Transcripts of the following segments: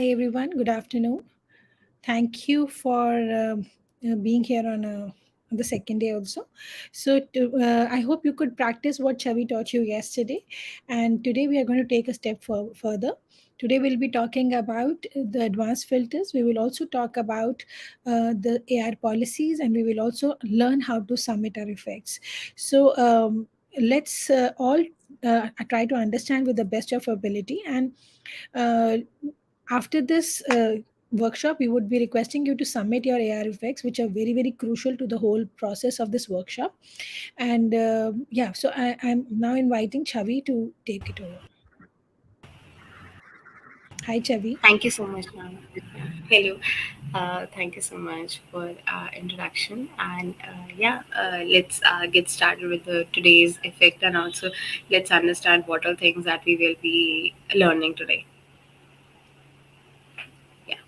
Hi, everyone. Good afternoon. Thank you for being here on the second day also. I hope you could practice what Chavi taught you yesterday. And today we are going to take a step further. Today we'll be talking about the advanced filters. We will also talk about the AI policies, and we will also learn how to submit our effects. Let's all try to understand with the best of our ability. And uh, after this workshop, we would be requesting you to submit your AR effects, which are very, very crucial to the whole process of this workshop. And I'm now inviting Chavi to take it over. Hi, Chavi. Thank you so much, ma'am. Hello. Thank you so much for introduction. And let's get started with the today's effect, and also let's understand what are things that we will be learning today. Yeah.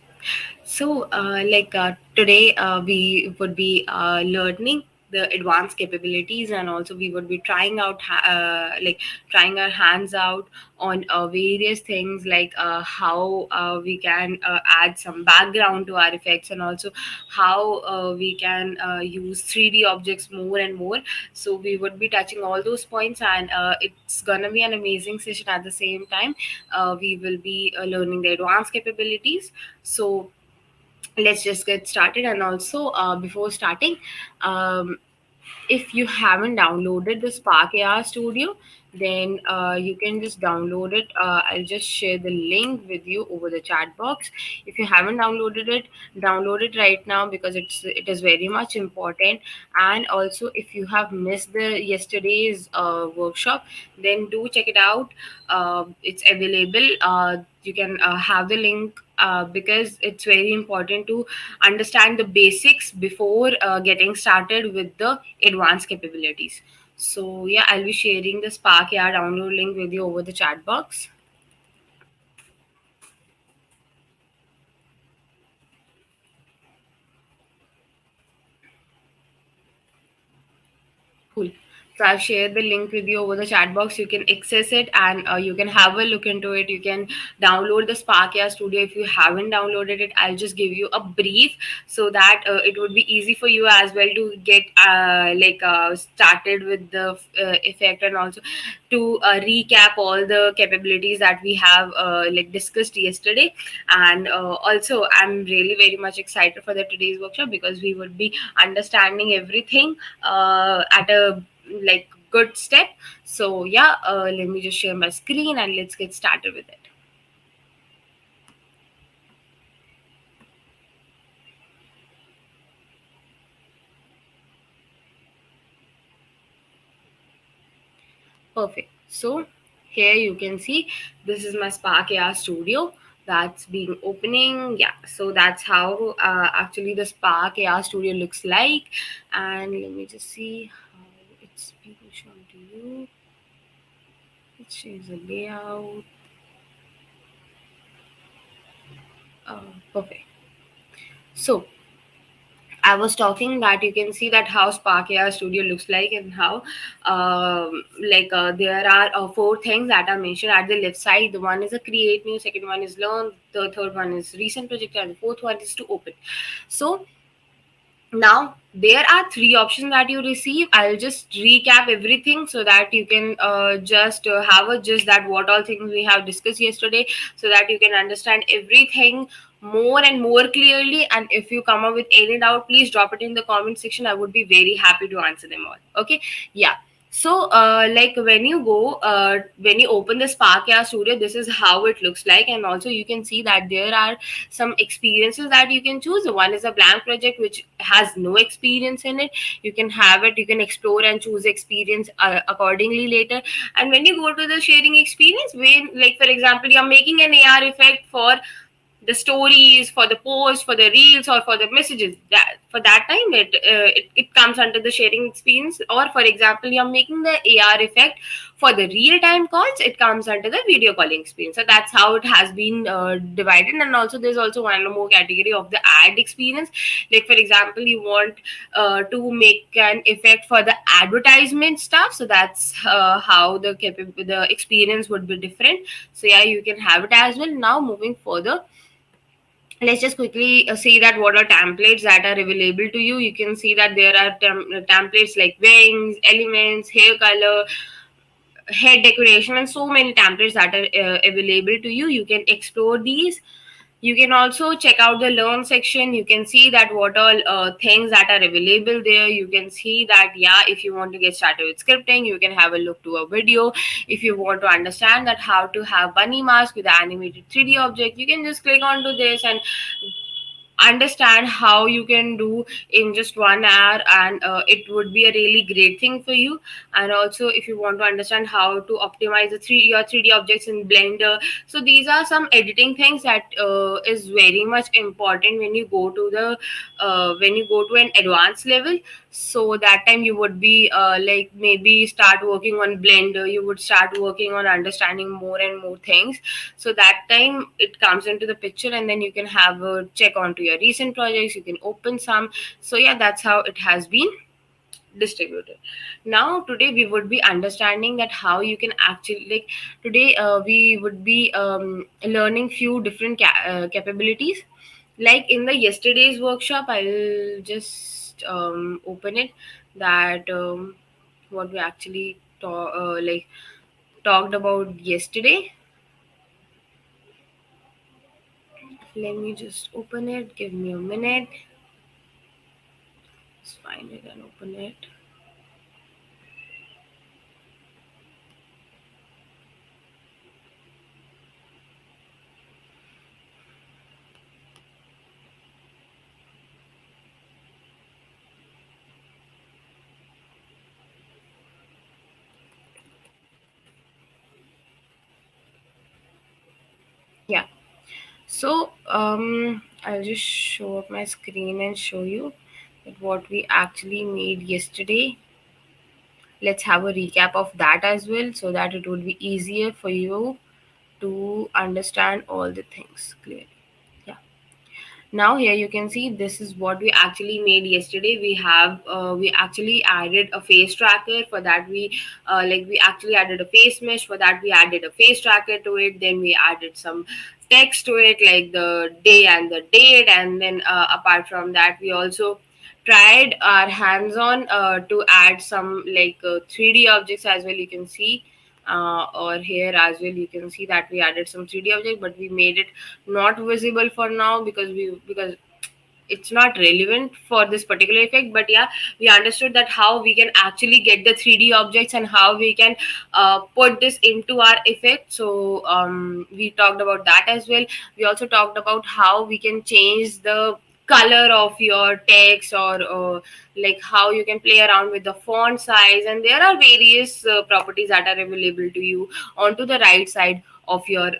Today, we would be learning the advanced capabilities, and also we would be trying out, trying our hands out on various things, like how we can add some background to our effects, and also how we can use 3D objects more and more. So we would be touching all those points, and it's gonna be an amazing session. At the same time, we will be learning the advanced capabilities. So let's just get started. And also, before starting, um, if you haven't downloaded the Spark AR Studio, then you can just download it. I'll just share the link with you over the chat box. If you haven't downloaded it, download it right now, because it is very much important. And also, if you have missed the yesterday's workshop, then do check it out. It's available. You can have the link, because it's very important to understand the basics before getting started with the advanced capabilities. So yeah, I'll be sharing the Spark AR download link with you over the chat box. Cool. So I've shared the link with you over the chat box. You can access it, and you can have a look into it. You can download the Spark AI Studio. If you haven't downloaded it, I'll just give you a brief, so that it would be easy for you as well to get started with the effect, and also to recap all the capabilities that we have discussed yesterday. And also, I'm really very much excited for the today's workshop, because we would be understanding everything at a good step. So yeah, let me just share my screen, and let's get started with it. Perfect. So here you can see, this is my Spark AR Studio that's being opening. Yeah, so that's how actually the Spark AR Studio looks like. And let me just see how it's being shown to you. Let's change the layout. Perfect. So I was talking that you can see that how Spark AI Studio looks like, and how there are four things that are mentioned at the left side. The one is a create new, second one is learn, the third one is recent project, and the fourth one is to open. So now there are three options that you receive. I'll just recap everything, so that you can just have a gist that what all things we have discussed yesterday, so that you can understand everything more and more clearly. And if you come up with any doubt, please drop it in the comment section. I would be very happy to answer them all. Okay. Yeah. So when you open the Spark AI Studio, this is how it looks like. And also you can see that there are some experiences that you can choose. One is a blank project, which has no experience in it. You can have it, you can explore and choose experience accordingly later. And when you go to the sharing experience, when, like, for example, you're making an AR effect for the stories, for the posts, for the reels, or for the messages, that for that time it comes under the sharing experience. Or for example, you're making the AR effect for the real time calls, it comes under the video calling experience. So that's how it has been divided. And also there's also one more category of the ad experience. Like, for example, you want to make an effect for the advertisement stuff, so that's how the experience would be different. So yeah, you can have it as well. Now moving further, let's just quickly see that what are templates that are available to you. You can see that there are templates like wings, elements, hair color, head decoration, and so many templates that are available to you. You can explore these. You can also check out the learn section. You can see that what all things that are available there. You can see that, yeah, if you want to get started with scripting, you can have a look to a video. If you want to understand that how to have bunny mask with the animated 3D object, you can just click onto this and understand how you can do in just 1 hour, and it would be a really great thing for you. And also, if you want to understand how to optimize your 3D objects in Blender, so these are some editing things that is very much important when you go to the when you go to an advanced level. So that time you would be like maybe start working on Blender, you would start working on understanding more and more things. So that time it comes into the picture, and then you can have a check onto your recent projects, you can open some. So yeah, that's how it has been distributed. Now today we would be understanding that how you can actually, like, today we would be learning few different capabilities. Like in the yesterday's workshop, I'll just open it, that what we actually talked about yesterday. Let me just open it. Give me a minute. Let's find it and open it. Yeah. So I'll just show up my screen and show you that what we actually made yesterday. Let's have a recap of that as well, so that it would be easier for you to understand all the things clearly. Yeah. Now here you can see this is what we actually made yesterday. We actually added a face tracker. For that we actually added a face mesh. For that we added a face tracker to it. Then we added some text to it, like the day and the date. And then apart from that, we also tried our hands on to add some 3D objects as well. You can see or here as well, you can see that we added some 3D object, but we made it not visible for now because it's not relevant for this particular effect. But yeah, we understood that how we can actually get the 3D objects and how we can put this into our effect. So we talked about that as well. We also talked about how we can change the color of your text, or like how you can play around with the font size, and there are various properties that are available to you onto the right side of your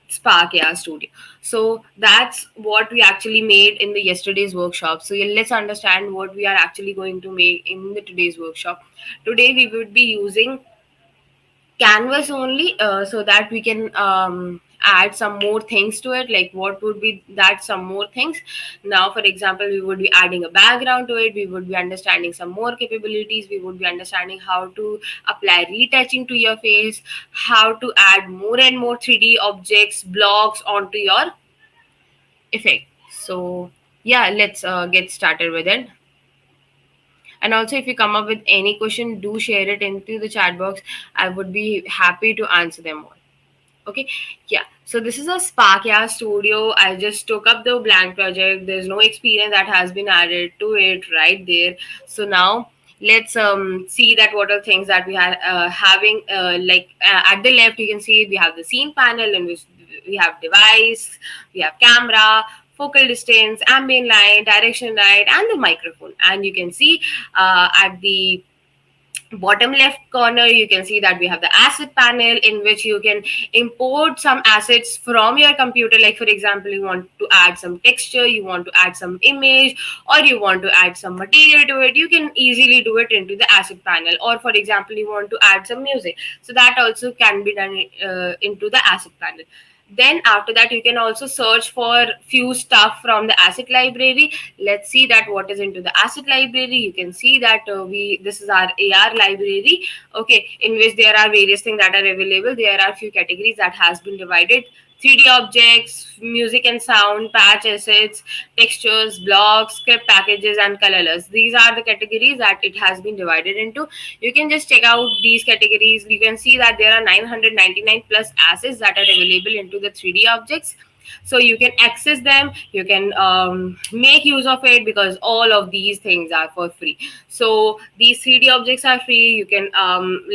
Spark AI Studio. So that's what we actually made in the yesterday's workshop. So yeah, let's understand what we are actually going to make in the today's workshop. Today we would be using canvas only, so that we can add some more things to it. Like what would be that some more things? Now for example, we would be adding a background to it, we would be understanding some more capabilities, we would be understanding how to apply retouching to your face, how to add more and more 3D objects, blocks onto your effect. So yeah, let's get started with it. And also, if you come up with any question, do share it into the chat box. I would be happy to answer them all. Okay. Yeah, so this is a Spark AI Studio. I just took up the blank project. There's no experience that has been added to it right there. So now let's see that what are things that we are having, at the left you can see we have the scene panel, in which we have device, we have camera, focal distance, ambient light, direction light, and the microphone. And you can see at the bottom left corner you can see that we have the asset panel, in which you can import some assets from your computer. Like for example, you want to add some texture, you want to add some image, or you want to add some material to it, you can easily do it into the asset panel. Or for example, you want to add some music, so that also can be done into the asset panel. Then after that, you can also search for few stuff from the asset library. Let's see that what is into the asset library. You can see that we this is our AR library, okay, in which there are various things that are available. There are few categories that has been divided 3D objects, music and sound, patch assets, textures, blocks, script packages, and colorless. These are the categories that it has been divided into. You can just check out these categories. You can see that there are 999 plus assets that are available into the 3D objects, so you can access them, you can make use of it, because all of these things are for free. So these 3D objects are free. You can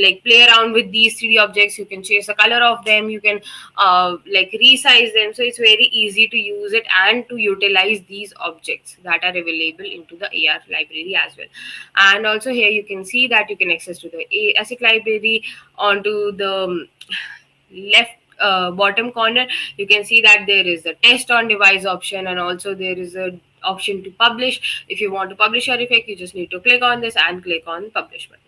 like play around with these 3D objects, you can change the color of them, you can like resize them. So it's very easy to use it and to utilize these objects that are available into the AR library as well. And also here you can see that you can access to the ASIC library. Onto the left bottom corner, you can see that there is a test on device option, and also there is a option to publish. If you want to publish your effect, you just need to click on this and click on publish button.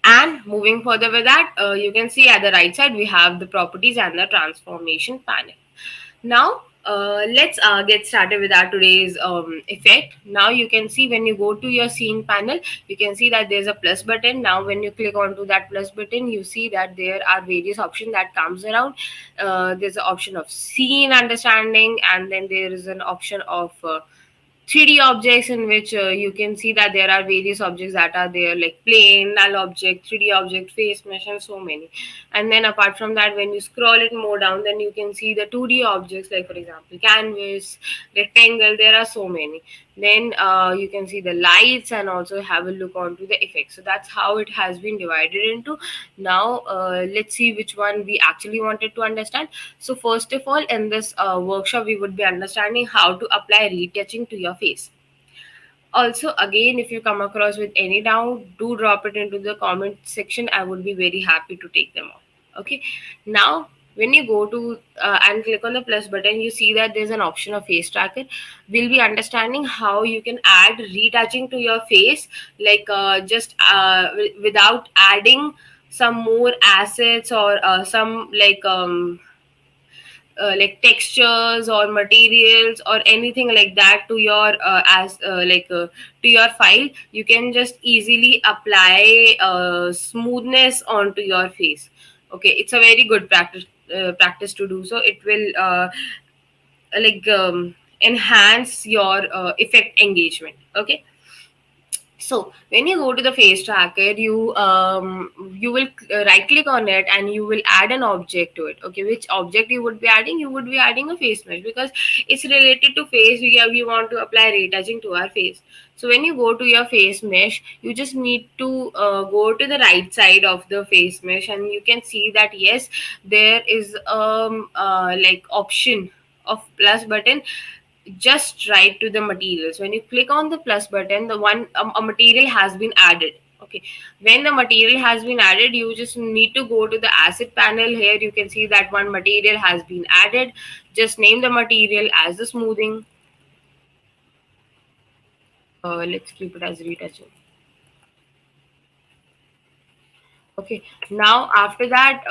And moving further with that, you can see at the right side we have the properties and the transformation panel. Now, let's get started with our today's effect. Now you can see when you go to your scene panel, you can see that there's a plus button. Now when you click onto that plus button, you see that there are various options that comes around. There's an option of scene understanding, and then there is an option of 3D objects, in which you can see that there are various objects that are there, like plane, null object, 3D object, face mesh, and so many. And then apart from that, when you scroll it more down, then you can see the 2D objects, like for example canvas, rectangle. There are so many. Then you can see the lights, and also have a look onto the effects. So that's how it has been divided into. Now let's see which one we actually wanted to understand. So first of all, in this workshop, we would be understanding how to apply retouching to your face. Also, again, if you come across with any doubt, do drop it into the comment section. I would be very happy to take them on. Okay. Now, when you go to and click on the plus button, you see that there's an option of face tracker. We'll be understanding how you can add retouching to your face, like just without adding some more assets, or some like textures or materials or anything like that to your as to your file. You can just easily apply smoothness onto your face. Okay, it's a very good practice to do. So it will like enhance your effect engagement. Okay. So when you go to the face tracker, you will right click on it, and you will add an object to it. Okay, which object you would be adding? You would be adding a face mesh, because it's related to face. We want to apply retouching to our face. So when you go to your face mesh, you just need to go to the right side of the face mesh, and you can see that yes, there is like option of plus button just right to the materials. When you click on the plus button, the one a material has been added. Okay, when the material has been added, you just need to go to the asset panel. Here you can see that one material has been added. Just name the material as the smoothing. Let's keep it as retouching. Okay. Now after that,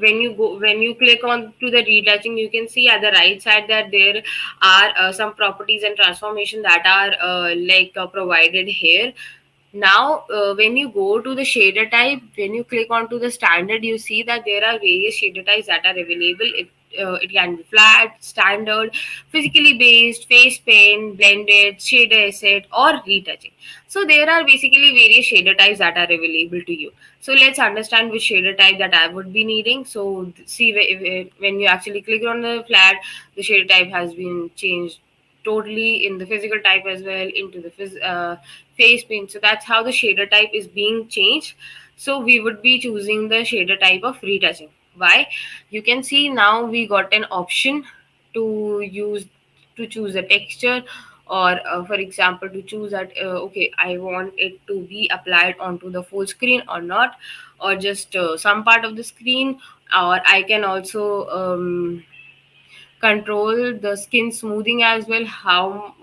when you click on to the retouching, you can see at the right side that there are some properties and transformation that are provided here. Now when you go to the shader type, when you click onto the standard, you see that there are various shader types that are available. It can be flat, standard, physically based, face paint, blended, shader asset, or retouching. So there are basically various shader types that are available to you. So let's understand which shader type that I would be needing. So see, when you actually click on the flat, the shader type has been changed totally in the physical type as well into the face paint. So that's how the shader type is being changed. So we would be choosing the shader type of retouching. Why? You can see now we got an option to use to choose a texture, or for example to choose that okay, I want it to be applied onto the full screen or not, or just some part of the screen. Or I can also control the skin smoothing as well, how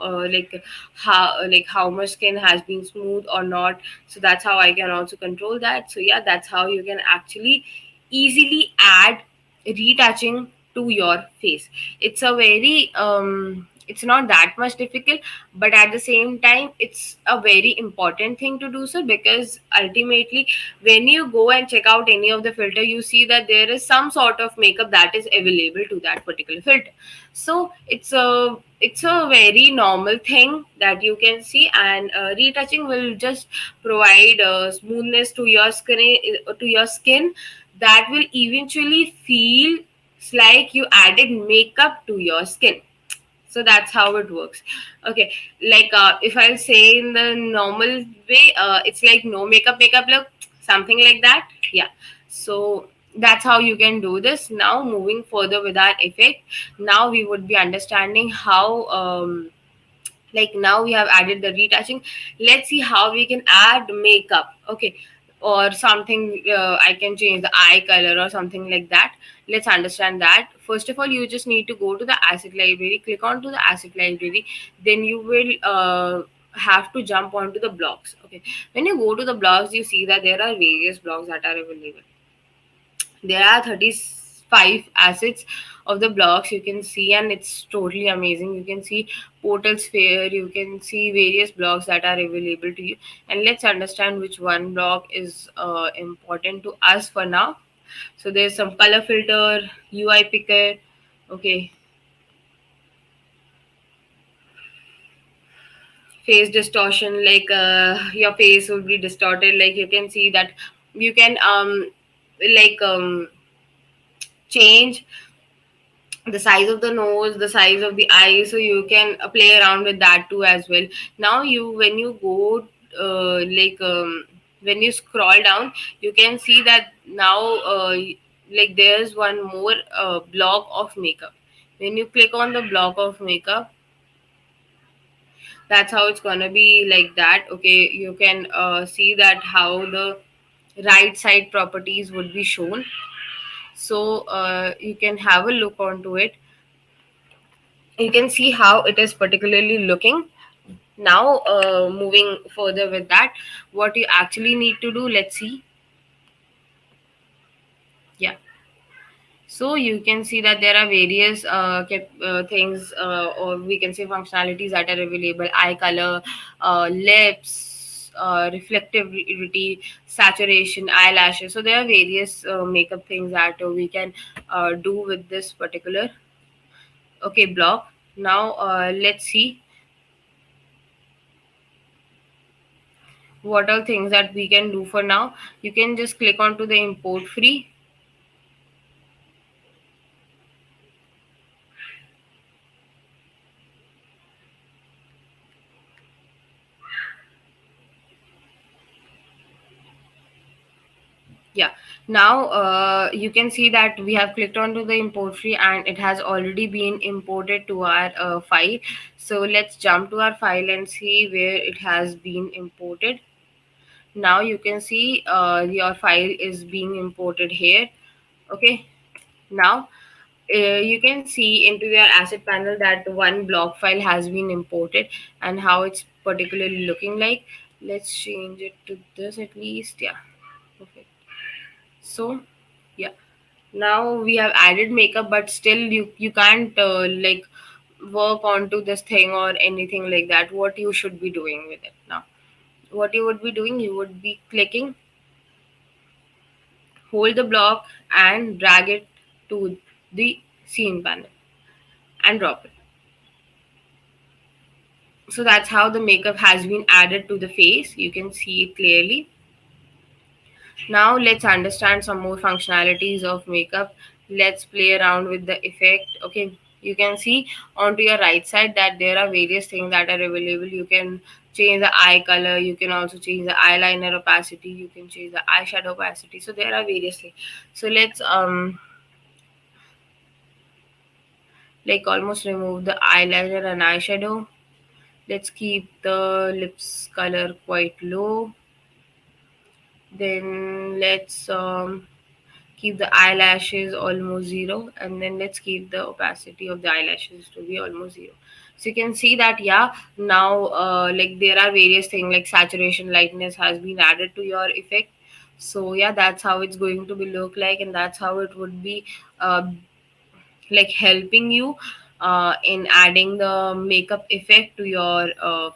how much skin has been smooth or not. So that's how I can also control that. So yeah, that's how you can actually easily add retouching to your face. It's a very it's not that much difficult, but at the same time it's a very important thing to do so, because ultimately when you go and check out any of the filter, you see that there is some sort of makeup that is available to that particular filter. So it's a very normal thing that you can see, and retouching will just provide smoothness to your skin, that will eventually feel like you added makeup to your skin. So that's how it works. Okay, like if I'll say in the normal way, it's like no makeup look, something like that. Yeah. So that's how you can do this. Now moving further with our effect, now we would be understanding how like now we have added the retouching. Let's see how we can add makeup. Okay, or something, I can change the eye color or something like that. Let's understand that. First of all, you just need to go to the asset library, click onto the asset library, then you will have to jump onto the blocks. Okay, when you go to the blocks, you see that there are various blocks that are available. There are 35 assets of the blocks you can see, and it's totally amazing. You can see portal sphere, you can see various blocks that are available to you, and let's understand which one block is important to us for now. So there's some color filter, UI picker. Okay, face distortion, like your face will be distorted, like you can see that you can like change the size of the nose, the size of the eye, so you can play around with that too as well. Now you, when you go when you scroll down, you can see that now like there's one more block of makeup. When you click on the block of makeup, that's how it's gonna be like that. Okay, you can see that how the right side properties would be shown. So you can have a look onto it. You can see how it is particularly looking. Now moving further with that, what you actually need to do, let's see. Yeah, so you can see that there are various things, or we can say functionalities that are available: eye color, lips, reflectivity, saturation, eyelashes. So there are various makeup things that we can do with this particular okay block. Now let's see what are things that we can do for now. You can just click onto the import free. Yeah, now you can see that we have clicked onto the import free, and it has already been imported to our file. So let's jump to our file and see where it has been imported. Now you can see your file is being imported here. Okay, now you can see into your asset panel that one block file has been imported, and how it's particularly looking like. Let's change it to this at least. Yeah, perfect. So yeah, now we have added makeup, but still you can't like work onto this thing or anything like that. What you should be doing with it now, what you would be doing, you would be clicking, hold the block and drag it to the scene panel and drop it. So that's how the makeup has been added to the face. You can see it clearly. Now let's understand some more functionalities of makeup. Let's play around with the effect. Okay, you can see onto your right side that there are various things that are available. You can change the eye color, you can also change the eyeliner opacity, you can change the eyeshadow opacity. So there are various things. So let's like almost remove the eyeliner and eyeshadow. Let's keep the lips color quite low. Then let's keep the eyelashes almost zero, and then let's keep the opacity of the eyelashes to be almost zero. So you can see that, yeah, now like there are various things like saturation, lightness has been added to your effect. So yeah, that's how it's going to be look like, and that's how it would be uh, like helping you in adding the makeup effect to your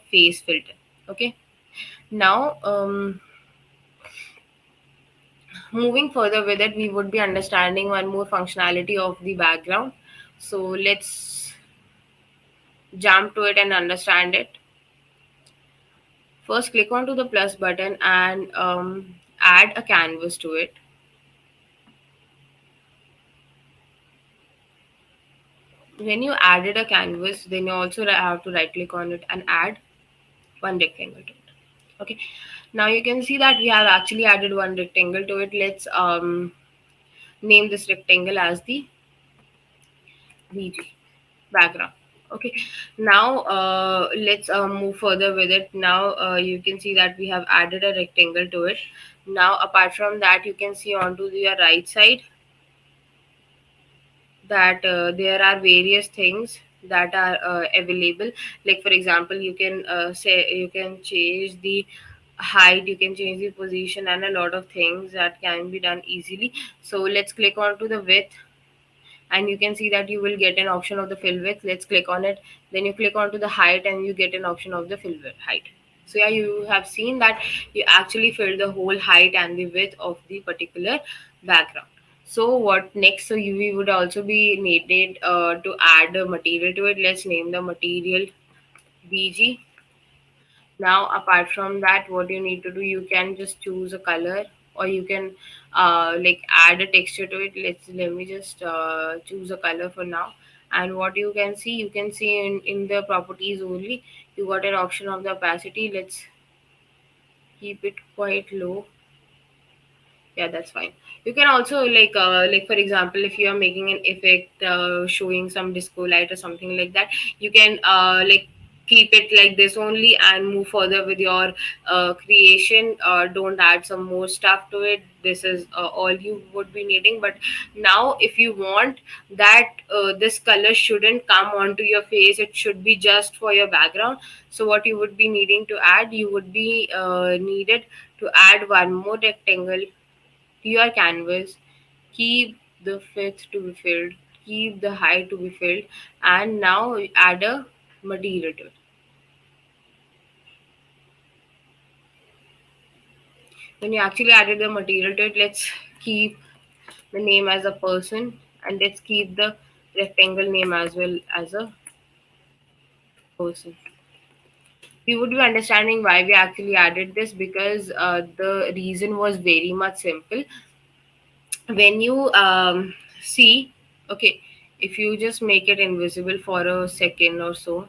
face filter. Okay. Now, moving further with it, we would be understanding one more functionality of the background. So let's jump to it and understand it. First, click onto the plus button and add a canvas to it. When you added a canvas, then you also have to right click on it and add one rectangle to it. Okay. Now you can see that we have actually added one rectangle to it. Let's name this rectangle as the VG background. Okay. Now let's move further with it. Now you can see that we have added a rectangle to it. Now apart from that, you can see onto your right side that there are various things that are available. Like for example, you can say you can change the height, you can change the position, and a lot of things that can be done easily. So let's click onto the width, and you can see that you will get an option of the fill width. Let's click on it. Then you click onto the height and you get an option of the fill width height. So yeah, you have seen that you actually fill the whole height and the width of the particular background. So what next? So we would also be needed to add a material to it. Let's name the material BG. Now apart from that, what you need to do, you can just choose a color, or you can like add a texture to it. Let me just choose a color for now. And what you can see, in the properties only, you got an option of the opacity. Let's keep it quite low. Yeah, that's fine. You can also like for example, if you are making an effect showing some disco light or something like that, you can like keep it like this only and move further with your creation. Don't add some more stuff to it. This is all you would be needing. But now if you want that this color shouldn't come onto your face, it should be just for your background. So what you would be needing to add, you would be needed to add one more rectangle to your canvas. Keep the width to be filled, keep the height to be filled, and now add a material to it. When you actually added the material to it, let's keep the name as a person, and let's keep the rectangle name as well as a person. We would be understanding why we actually added this, because the reason was very much simple. When you see, okay, if you just make it invisible for a second or so,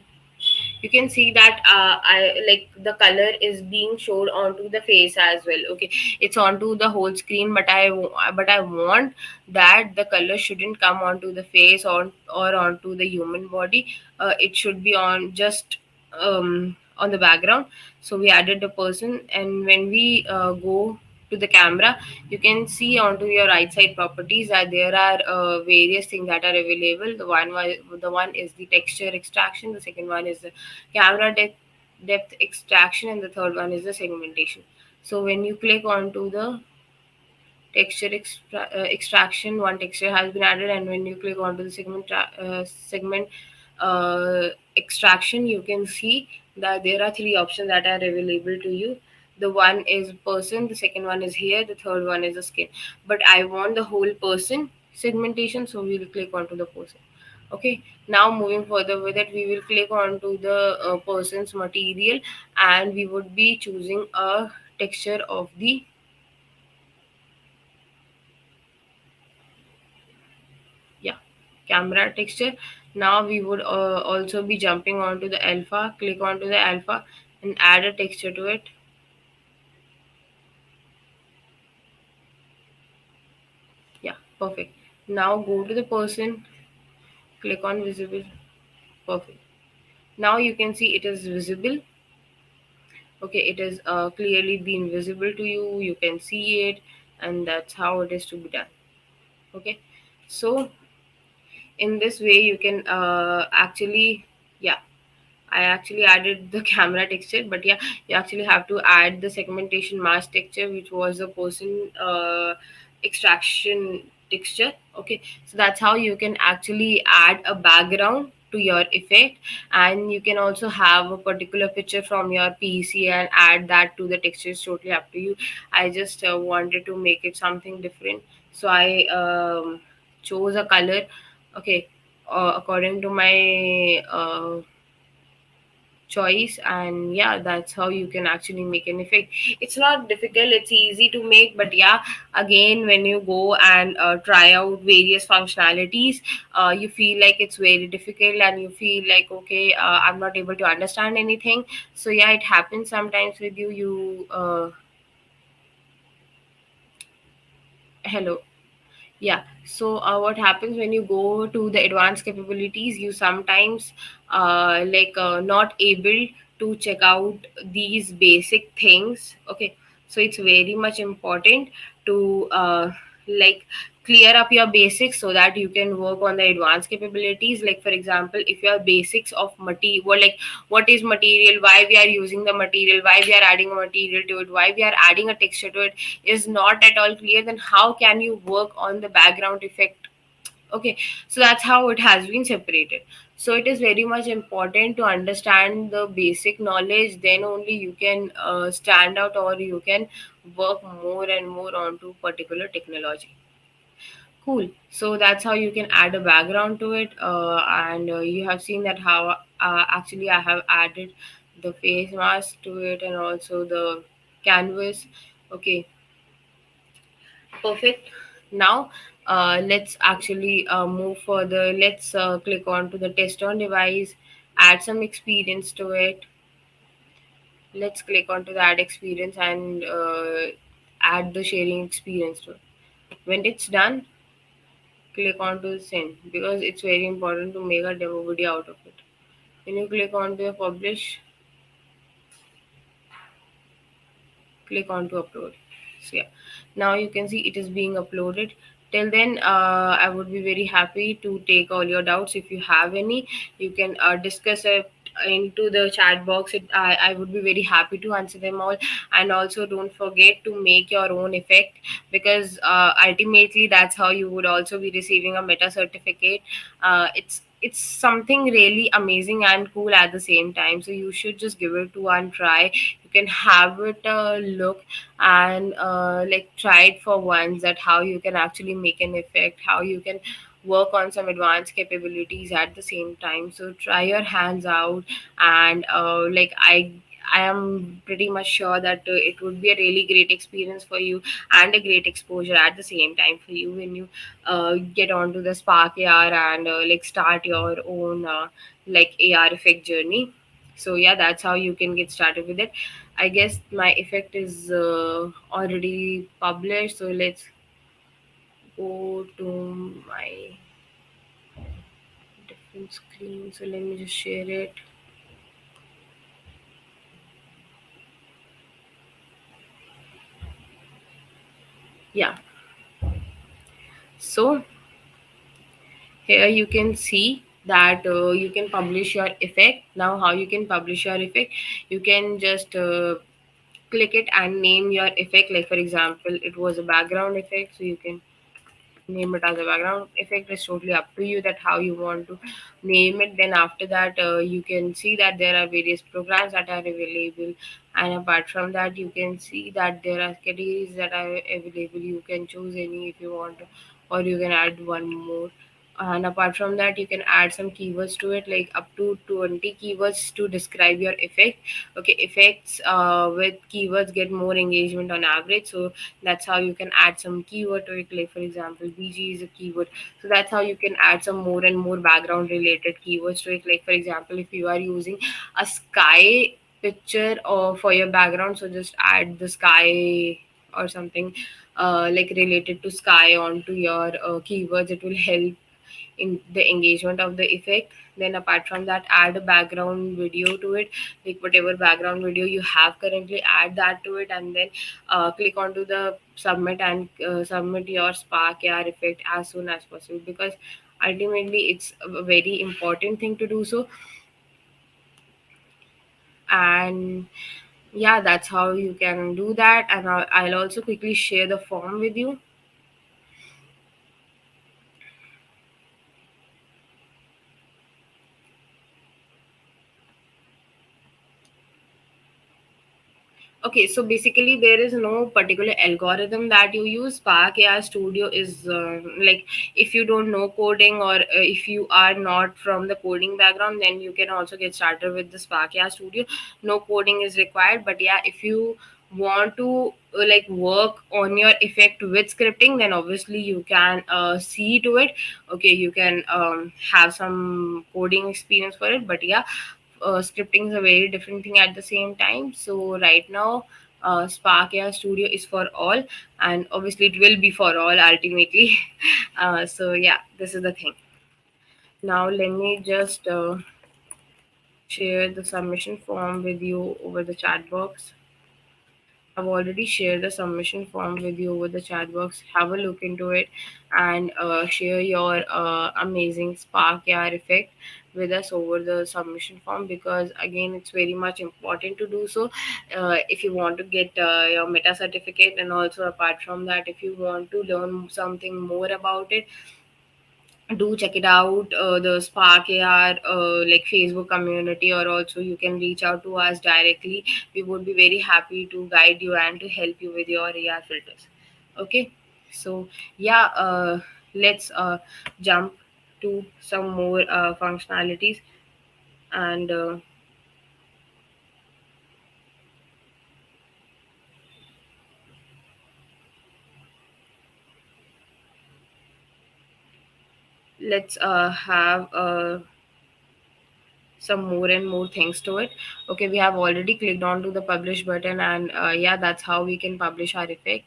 you can see that I like the color is being showed onto the face as well. Okay, it's onto the whole screen, but I want that the color shouldn't come onto the face or onto the human body. It should be on just on the background. So we added the person, and when we go to the camera, you can see onto your right side properties that there are various things that are available. The one is the texture extraction, the second one is the camera depth extraction, and the third one is the segmentation. So when you click onto the extraction, one texture has been added, and when you click onto the segment extraction, you can see that there are three options that are available to you. The one is person, the second one is hair, the third one is the skin. But I want the whole person segmentation, so we will click onto the person. Okay, now moving further with it, we will click onto the person's material, and we would be choosing a texture of the, yeah, camera texture. Now we would also be jumping onto the alpha, click onto the alpha and add a texture to it. Yeah, perfect. Now go to the person, click on visible. Perfect. Now you can see it is visible. Okay, it is clearly been visible to you. You can see it, and that's how it is to be done. Okay, so in this way you can actually, yeah, I actually added the camera texture, but yeah, you actually have to add the segmentation mask texture, which was a person extraction texture. Okay, so that's how you can actually add a background to your effect. And you can also have a particular picture from your PC and add that to the texture. It's totally up to you. I just wanted to make it something different, so I chose a color, okay, according to my choice. And yeah, that's how you can actually make an effect. It's not difficult, it's easy to make, but yeah, again, when you go and try out various functionalities, you feel like it's very difficult, and you feel like, okay, I'm not able to understand anything. So yeah, it happens sometimes with you. Hello. Yeah. So what happens when you go to the advanced capabilities? You sometimes not able to check out these basic things. Okay. So it's very much important to like clear up your basics so that you can work on the advanced capabilities. Like for example, if your basics of material, what is material, why we are using the material, why we are adding a material to it, why we are adding a texture to it, is not at all clear, then how can you work on the background effect? Okay, so that's how it has been separated. So it is very much important to understand the basic knowledge, then only you can stand out, or you can work more and more onto particular technology. Cool. So that's how you can add a background to it. And you have seen that how actually I have added the face mask to it, and also the canvas. Okay, perfect. Now, let's actually move further. Let's click on to the test on device, add some experience to it. Let's click on to the add experience and add the sharing experience to it. When it's done, click on to send, because it's very important to make a demo video out of it. When you click on to publish, click on to upload. So yeah, now you can see it is being uploaded. Till then, I would be very happy to take all your doubts. If you have any, you can discuss it into the chat box. I would be very happy to answer them all. And also, don't forget to make your own effect, because ultimately that's how you would also be receiving a meta certificate. It's something really amazing and cool at the same time, so you should just give it to one try. You can have it look, and try it for once, that how you can actually make an effect, how you can work on some advanced capabilities at the same time. So try your hands out. And I am pretty much sure that it would be a really great experience for you, and a great exposure at the same time for you, when you get onto the Spark AR and start your own AR effect journey. So yeah, that's how you can get started with it. I guess my effect is already published, so let's go to my different screen. So let me just share it. Yeah. So here you can see that you can publish your effect. Now, how you can publish your effect? You can just click it and name your effect. Like for example, it was a background effect, so you can name it as a background effect. Is totally up to you that how you want to name it. Then after that, you can see that there are various programs that are available, and apart from that, you can see that there are categories that are available. You can choose any if you want, or you can add one more. And apart from that, you can add some keywords to it, like up to 20 keywords to describe your effect. Okay, effects with keywords get more engagement on average, so that's how you can add some keyword to it. Like for example, BG is a keyword, so that's how you can add some more and more background related keywords to it. Like for example, if you are using a sky picture or for your background, so just add the sky or something related to sky onto your keywords. It will help in the engagement of the effect. Then apart from that, add a background video to it, like whatever background video you have currently, add that to it. And then click onto the submit, and submit your Spark AR effect as soon as possible, because ultimately it's a very important thing to do so. And yeah, that's how you can do that. And I'll also quickly share the form with you. Okay, so basically there is no particular algorithm that you use. Spark AI Studio is like, if you don't know coding, or if you are not from the coding background, then you can also get started with the Spark AI Studio. No coding is required, but yeah, if you want to like work on your effect with scripting, then obviously you can see to it. Okay, you can have some coding experience for it, but yeah, scripting is a very different thing at the same time. So right now, Spark AI Studio is for all, and obviously it will be for all ultimately. So yeah, this is the thing. Now let me just share the submission form with you over the chat box. I've already shared the submission form with you over the chat box. Have a look into it, and share your amazing Spark AR effect with us over the submission form, because again, it's very much important to do so if you want to get your meta certificate. And also, apart from that, if you want to learn something more about it, do check it out, the Spark AR like Facebook community, or also you can reach out to us directly. We would be very happy to guide you and to help you with your AR filters. Okay, so yeah, let's jump to some more functionalities, and let's have some more and more things to it. Okay, we have already clicked on to the publish button, and yeah, that's how we can publish our effect.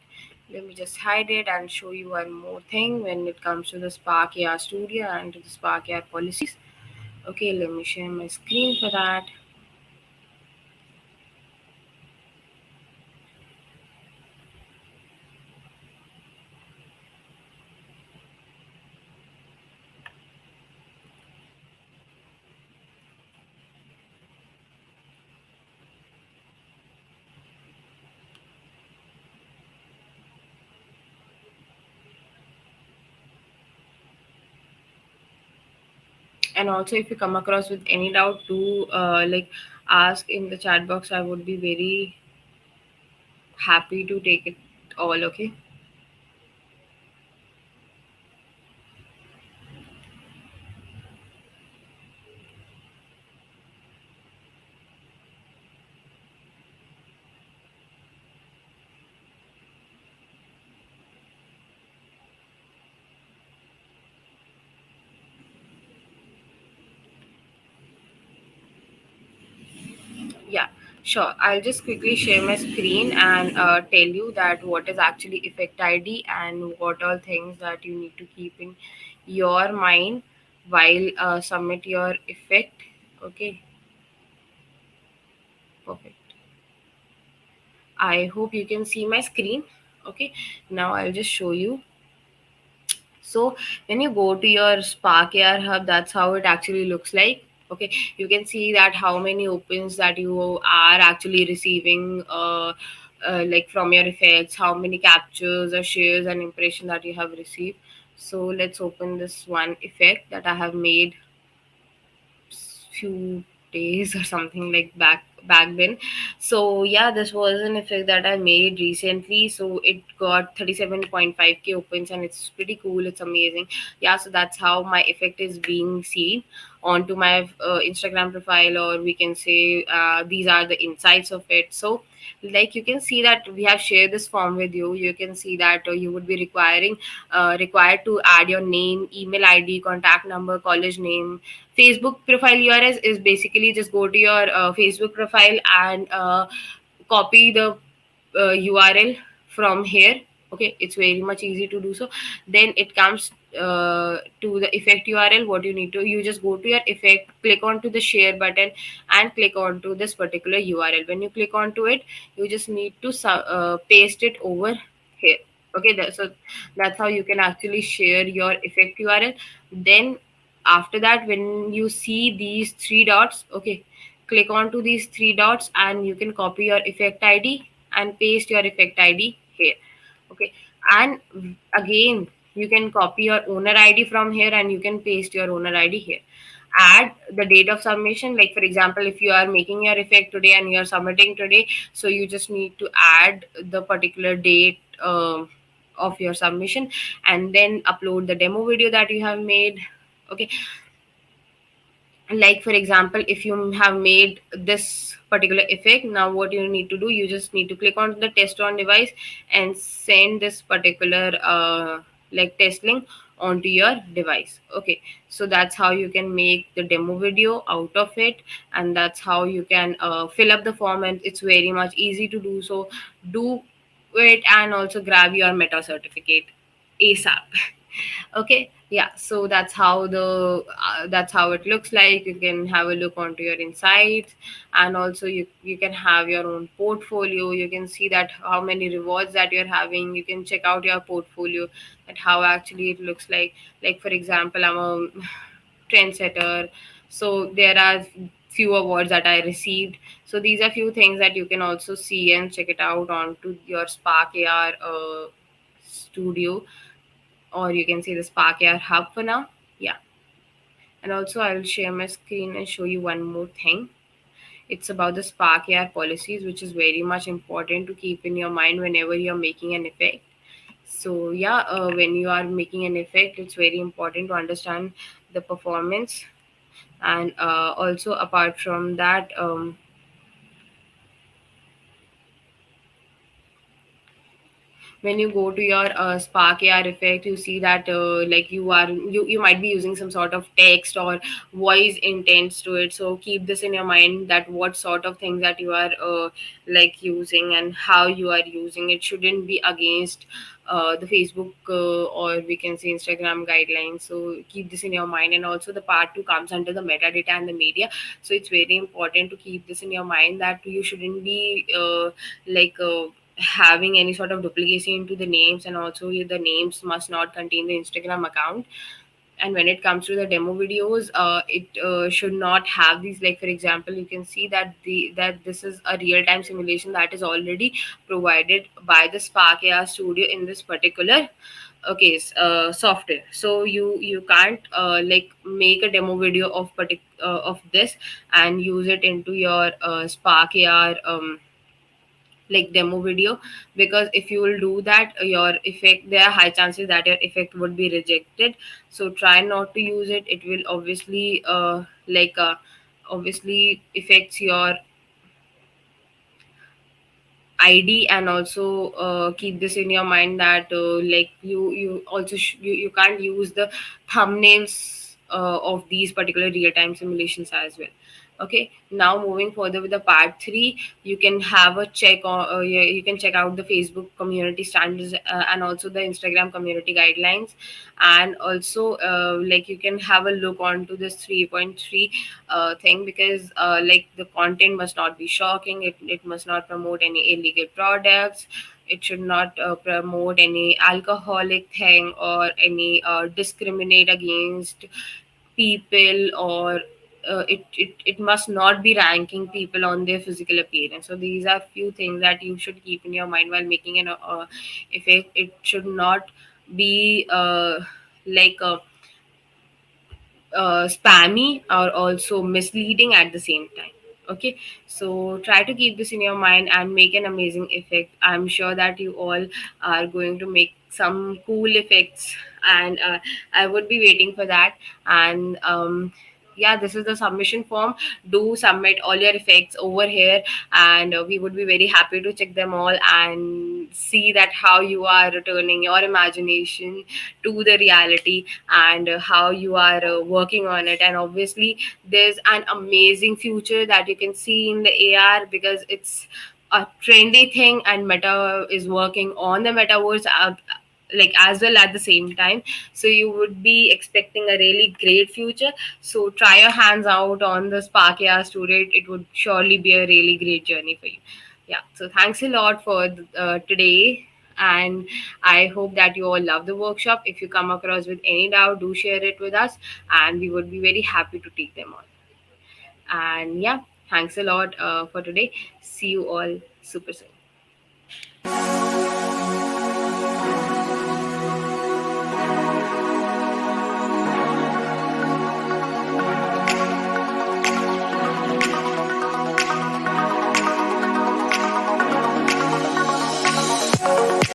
Let me just hide it and show you one more thing when it comes to the Spark AR Studio and to the Spark AR policies. Okay, let me share my screen for that. And also, if you come across with any doubt, do like ask in the chat box. I would be very happy to take it all. Okay. Yeah, sure. I'll just quickly share my screen and tell you that what is actually effect ID and what all things that you need to keep in your mind while submit your effect. Okay, perfect. I hope you can see my screen. Okay, now I'll just show you. So when you go to your Spark AR Hub, that's how it actually looks like. Okay, you can see that how many opens that you are actually receiving, like from your effects, how many captures or shares and impression that you have received. So let's open this one effect that I have made few days or something like back then. So yeah, this was an effect that I made recently, so it got 37.5k opens, and it's pretty cool, it's amazing. Yeah, so that's how my effect is being seen onto my Instagram profile, or we can say these are the insights of it. So like you can see that we have shared this form with you. You can see that you would be required to add your name, email ID, contact number, college name. Facebook profile URL is basically just go to your Facebook profile and copy the URL from here. Okay, it's very much easy to do so. Then it comes to the effect URL. What you need to, you just go to your effect, click onto the share button, and click onto this particular URL. When you click onto it, you just need to paste it over here. Okay, so that's how you can actually share your effect URL. Then after that, when you see these three dots, okay, click onto these three dots and you can copy your effect ID and paste your effect ID here. Okay, and again, you can copy your owner ID from here and you can paste your owner ID here. add the date of submission. Like for example, if you are making your effect today and you are submitting today, so you just need to add the particular date of your submission, and then upload the demo video that you have made. Okay, like for example, if you have made this particular effect, now what you need to do, you just need to click on the test on device and send this particular like test link onto your device. Okay, so that's how you can make the demo video out of it, and that's how you can fill up the form, and it's very much easy to do. So do it, and also grab your meta certificate asap. Okay, yeah, so that's how it looks like. You can have a look onto your insights, and also you can have your own portfolio. You can see that how many rewards that you're having. You can check out your portfolio, that how actually it looks like for example, I'm a trendsetter, so there are few awards that I received. So these are few things that you can also see and check it out onto your Spark AR studio, or you can say the Spark AR Hub for now. Yeah. And also I will share my screen and show you one more thing. It's about the Spark AR policies, which is very much important to keep in your mind whenever you're making an effect. So yeah, when you are making an effect, it's very important to understand the performance. And also apart from that, when you go to your Spark AR effect, you see that like you might be using some sort of text or voice intents to it. So keep this in your mind, that what sort of things that you are like using and how you are using it shouldn't be against the Facebook or we can say Instagram guidelines. So keep this in your mind. And also the part 2 comes under the metadata and the media. So it's very important to keep this in your mind, that you shouldn't be like having any sort of duplication into the names, and also the names must not contain the Instagram account. And when it comes to the demo videos, it should not have these, like for example, you can see that this is a real time simulation that is already provided by the Spark AR studio in this particular okay software. So you can't like make a demo video of this and use it into your Spark AR like demo video, because if you will do that, your effect, there are high chances that your effect would be rejected. So try not to use it. It will obviously obviously affects your ID. And also keep this in your mind, that like you also you can't use the thumbnails of these particular real time simulations as well. Okay, now moving further with the part 3, you can have a check on yeah, you can check out the Facebook community standards and also the Instagram community guidelines. And also like you can have a look onto this 3.3 thing, because like the content must not be shocking. It must not promote any illegal products. It should not promote any alcoholic thing or any discriminate against people, or it must not be ranking people on their physical appearance. So these are few things that you should keep in your mind while making an effect. It should not be like spammy or also misleading at the same time. Okay, so try to keep this in your mind and make an amazing effect. I'm sure that you all are going to make some cool effects, and I would be waiting for that. And yeah, this is the submission form. Do submit all your effects over here, and we would be very happy to check them all and see that how you are returning your imagination to the reality, and how you are working on it. And obviously there's an amazing future that you can see in the AR, because it's a trendy thing, and Meta is working on the metaverse like as well at the same time. So you would be expecting a really great future. So try your hands out on the Spark AR Studio. It would surely be a really great journey for you. Yeah, so thanks a lot for today, and I hope that you all love the workshop. If you come across with any doubt, do share it with us, and we would be very happy to take them on. And yeah, thanks a lot for today. See you all super soon.